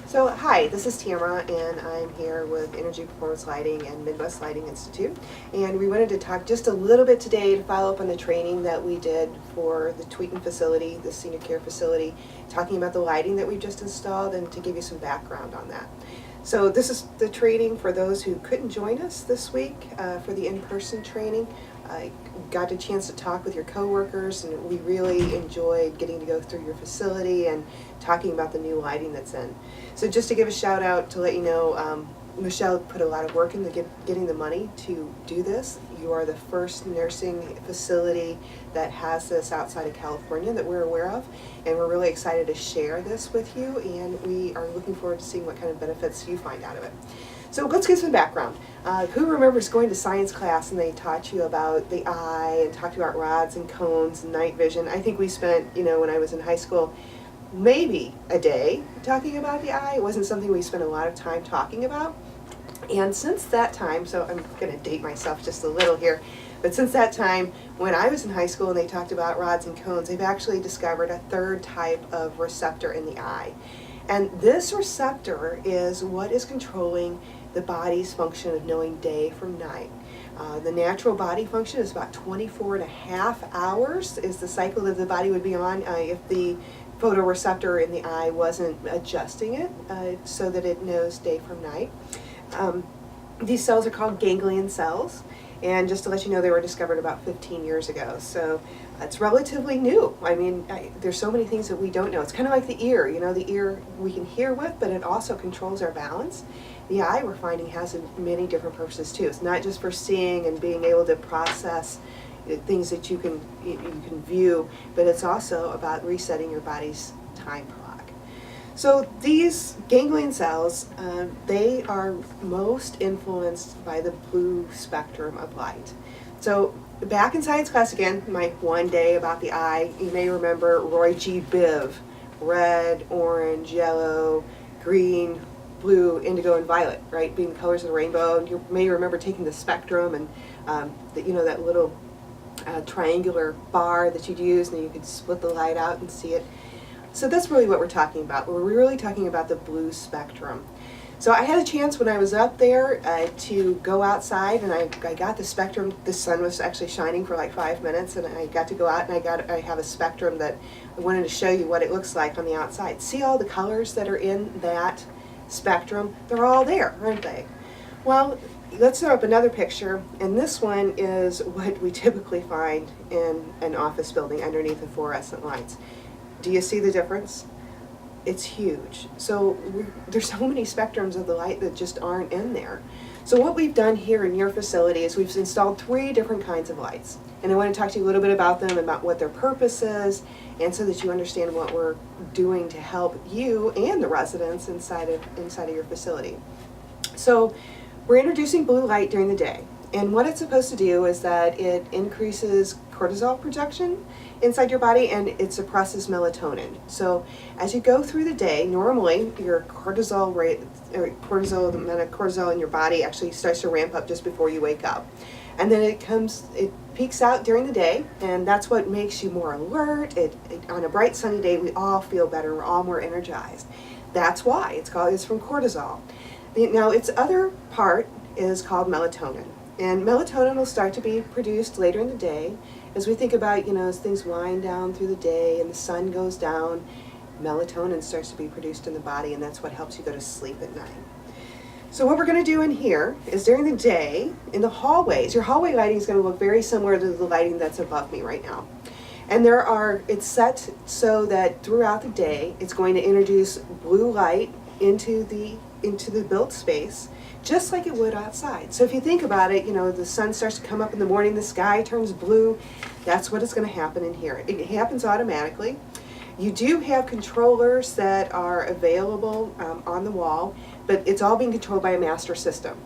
So hi, this is Tamara, and I'm here with Energy Performance Lighting and Midwest Lighting Institute. And we wanted to talk just a little bit today to follow up on the training that we did for the Tweeten facility, the senior care facility, talking about the lighting that we've just installed and to give you some background on that. So this is the training for those who couldn't join us this week for the in-person training. I got a chance to talk with your coworkers, and we really enjoyed getting to go through your facility and talking about the new lighting that's in. So just to give a shout out to let you know, Michelle put a lot of work into getting the money to do this. You are the first nursing facility that has this outside of California that we're aware of, and we're really excited to share this with you, and we are looking forward to seeing what kind of benefits you find out of it. So let's get some background. Who remembers going to science class and they taught you about the eye and talked about rods and cones and night vision? I think we spent, when I was in high school, maybe a day talking about the eye. It wasn't something we spent a lot of time talking about. And since that time, so I'm going to date myself just a little here, but since that time, when I was in high school and they talked about rods and cones, they've actually discovered a third type of receptor in the eye. And this receptor is what is controlling the body's function of knowing day from night. The natural body function is about 24 and a half hours is the cycle that the body would be on if the photoreceptor in the eye wasn't adjusting it so that it knows day from night. These cells are called ganglion cells, and just to let you know, they were discovered about 15 years ago. So it's relatively new. I mean, there's so many things that we don't know. It's kind of like the ear. The ear we can hear with, but it also controls our balance. The eye, we're finding, has many different purposes too. It's not just for seeing and being able to process things that you can view, but it's also about resetting your body's time clock. So these ganglion cells, they are most influenced by the blue spectrum of light. So back in science class again, my one day about the eye, you may remember Roy G. Biv, red, orange, yellow, green, blue, indigo, and violet, right, being the colors of the rainbow. And you may remember taking the spectrum and that little triangular bar that you'd use, and you could split the light out and see it. So that's really what we're talking about. We're really talking about the blue spectrum. So I had a chance when I was up there to go outside, and I got the spectrum. The sun was actually shining for like 5 minutes, and I got to go out, and I have a spectrum that I wanted to show you what it looks like on the outside. See all the colors that are in that spectrum? They're all there, aren't they? Well, let's throw up another picture, and this one is what we typically find in an office building underneath the fluorescent lights. Do you see the difference? It's huge. So there's so many spectrums of the light that just aren't in there. So what we've done here in your facility is we've installed 3 different kinds of lights. And I want to talk to you a little bit about them, about what their purpose is, and so that you understand what we're doing to help you and the residents inside of your facility. So we're introducing blue light during the day. And what it's supposed to do is that it increases cortisol production inside your body, and it suppresses melatonin. So as you go through the day, normally your cortisol rate, the amount of cortisol in your body actually starts to ramp up just before you wake up. And then it peaks out during the day, and that's what makes you more alert. On a bright sunny day, we all feel better, we're all more energized. That's why it's from cortisol. Now its other part is called melatonin. And melatonin will start to be produced later in the day. As we think about, as things wind down through the day and the sun goes down, melatonin starts to be produced in the body, and that's what helps you go to sleep at night. So what we're going to do in here is during the day, in the hallways, your hallway lighting is going to look very similar to the lighting that's above me right now. And it's set so that throughout the day, it's going to introduce blue light into the built space, just like it would outside. So if you think about it, the sun starts to come up in the morning, the sky turns blue. That's what is going to happen in here. It happens automatically. You do have controllers that are available on the wall, but it's all being controlled by a master system.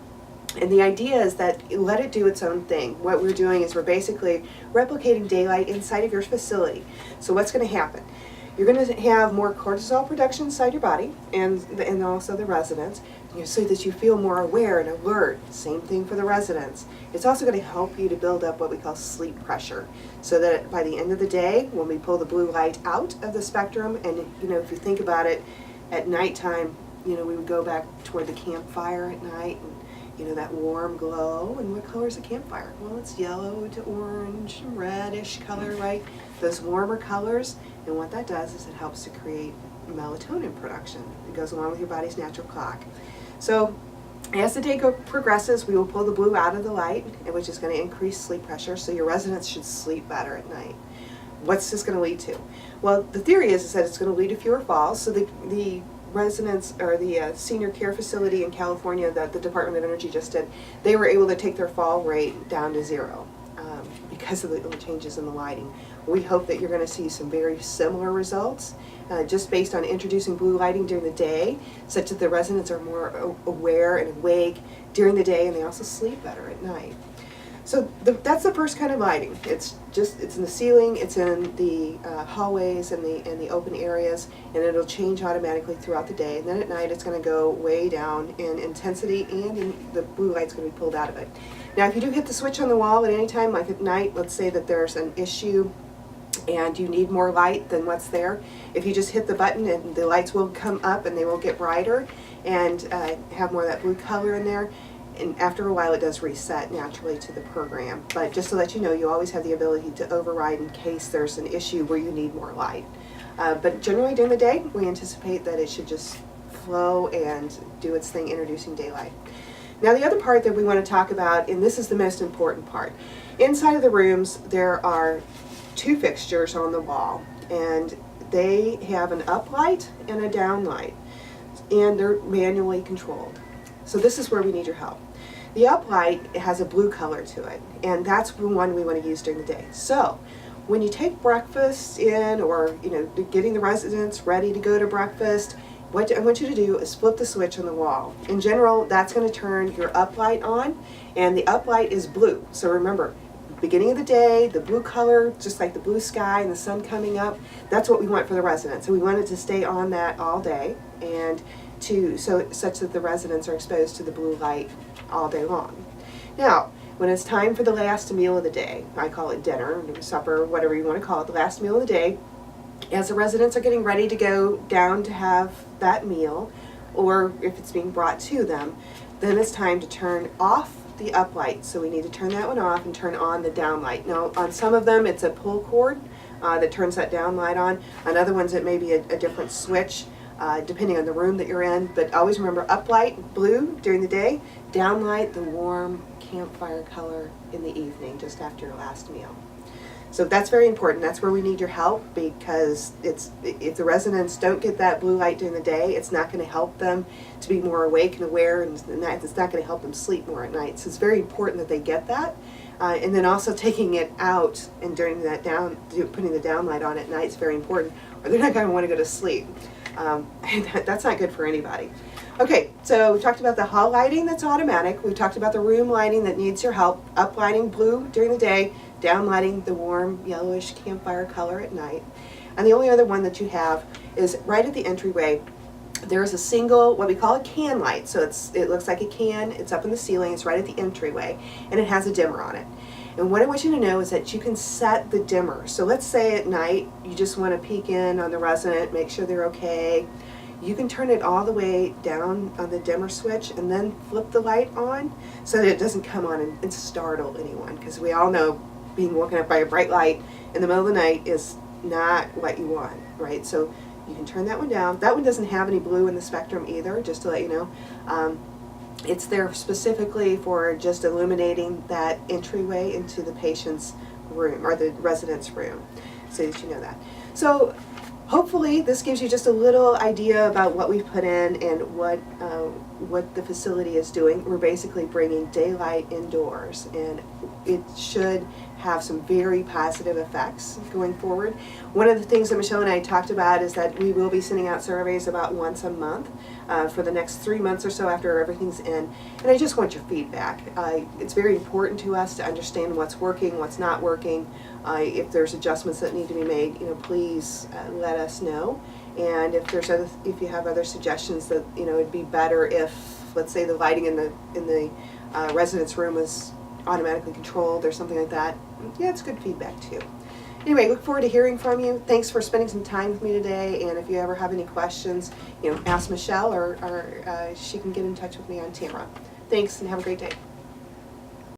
And the idea is that let it do its own thing. What we're doing is we're basically replicating daylight inside of your facility. So what's going to happen? You're going to have more cortisol production inside your body and also the residents, so that you feel more aware and alert. Same thing for the residents. It's also going to help you to build up what we call sleep pressure, so that by the end of the day, when we pull the blue light out of the spectrum, and if you think about it, at nighttime, we would go back toward the campfire at night, and that warm glow. And what color is a campfire? Well, it's yellow to orange, reddish color, right? Those warmer colors. And what that does is it helps to create melatonin production. It goes along with your body's natural clock. So as the day progresses, we will pull the blue out of the light, which is going to increase sleep pressure, so your residents should sleep better at night. What's this going to lead to? Well, the theory is that it's going to lead to fewer falls. So the residents, or the senior care facility in California that the Department of Energy just did, they were able to take their fall rate down to 0 because of the changes in the lighting. We hope that you're going to see some very similar results just based on introducing blue lighting during the day, such that the residents are more aware and awake during the day, and they also sleep better at night. So that's the first kind of lighting. It's in the ceiling, it's in the hallways and the open areas, and it'll change automatically throughout the day. And then at night, it's going to go way down in intensity, and the blue light's going to be pulled out of it. Now, if you do hit the switch on the wall at any time, like at night, let's say that there's an issue and you need more light than what's there, if you just hit the button, and the lights will come up and they will get brighter and have more of that blue color in there. And after a while, it does reset naturally to the program. But just to let you know, you always have the ability to override in case there's an issue where you need more light. But generally during the day, we anticipate that it should just flow and do its thing, introducing daylight. Now, the other part that we want to talk about, and this is the most important part, inside of the rooms, there are 2 fixtures on the wall, and they have an up light and a down light, and they're manually controlled. So this is where we need your help. The up light has a blue color to it, and that's the one we want to use during the day. So when you take breakfast in, or getting the residents ready to go to breakfast, what I want you to do is flip the switch on the wall. In general, that's going to turn your up light on, and the up light is blue. So remember, beginning of the day, the blue color, just like the blue sky and the sun coming up, that's what we want for the residents. So we want it to stay on that all day, and such that the residents are exposed to the blue light all day long. Now, when it's time for the last meal of the day, I call it dinner, supper, whatever you want to call it, the last meal of the day, as the residents are getting ready to go down to have that meal, or if it's being brought to them, then it's time to turn off the up light. So we need to turn that one off and turn on the down light. Now, on some of them, it's a pull cord that turns that down light on. On other ones, it may be a different switch, depending on the room that you're in. But always remember, up light, blue during the day, down light, the warm campfire color in the evening, just after your last meal. So that's very important. That's where we need your help, because if the residents don't get that blue light during the day, it's not going to help them to be more awake and aware, and it's not going to help them sleep more at night. So it's very important that they get that. And then also taking it out and putting the down light on at night is very important, or they're not going to want to go to sleep. And that's not good for anybody. Okay, so we talked about the hall lighting that's automatic. We talked about the room lighting that needs your help. Up lighting blue during the day, down lighting the warm yellowish campfire color at night. And the only other one that you have is right at the entryway. There's a single, what we call a can light. So it looks like a can, it's up in the ceiling, it's right at the entryway, and it has a dimmer on it. And what I want you to know is that you can set the dimmer. So let's say at night you just want to peek in on the resident, make sure they're okay. You can turn it all the way down on the dimmer switch and then flip the light on so that it doesn't come on and startle anyone, because we all know being woken up by a bright light in the middle of the night is not what you want, right? So you can turn that one down. That one doesn't have any blue in the spectrum either, just to let you know. It's there specifically for just illuminating that entryway into the patient's room, or the resident's room, so that you know that. So hopefully this gives you just a little idea about what we've put in and what the facility is doing. We're basically bringing daylight indoors, and it should have some very positive effects going forward. One of the things that Michelle and I talked about is that we will be sending out surveys about once a month for the next 3 months or so after everything's in, and I just want your feedback. It's very important to us to understand what's working, what's not working. If there's adjustments that need to be made, please let us know. And if you have other suggestions that it'd be better if, let's say, the lighting in the residence room was automatically controlled or something like that, yeah, it's good feedback too. Anyway, look forward to hearing from you. Thanks for spending some time with me today, and if you ever have any questions, ask Michelle, or she can get in touch with me on Tamara. Thanks, and have a great day.